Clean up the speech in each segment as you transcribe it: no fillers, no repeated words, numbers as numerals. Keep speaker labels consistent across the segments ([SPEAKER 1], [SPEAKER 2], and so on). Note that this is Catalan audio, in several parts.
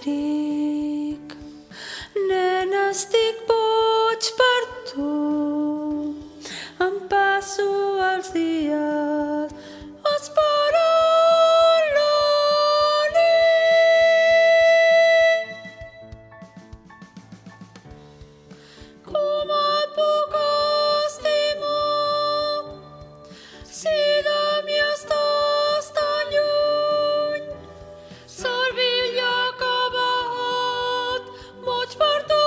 [SPEAKER 1] estic. Nena, estic boig per tu. Em passo els dies esperant la nit. Com et puc estimar si de mi estàs tan lluny? Cervell acabat, boig per tu.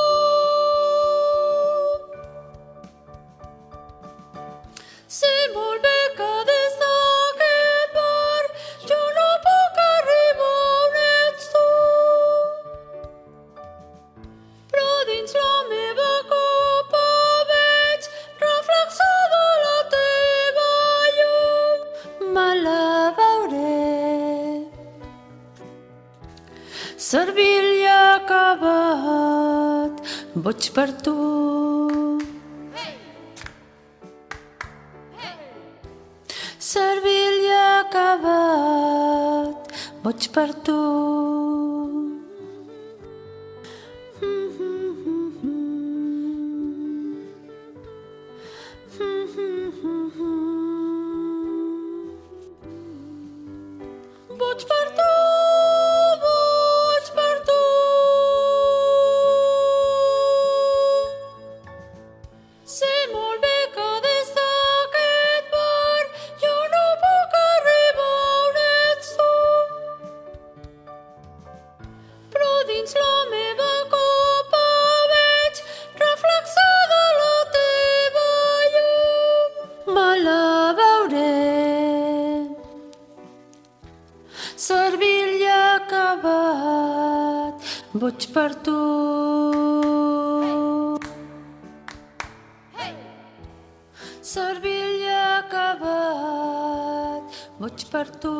[SPEAKER 1] Sé molt bé que des d'aquest bar jo no puc arribar on ets tu, però dins la meva copa veig reflexada la teva llum. Me la veuré. Cervell acabat, boig per tu. Cervell acabat, boig per tu. Boig per tu, boig per tu. Sé molt bé que des d'aquest bar jo no puc arribar on ets tu, però dins la meva copa veig reflexada la teva llum. Me la veuré. Cervell acabat, boig per tu. Cervell acabat, boig per tu.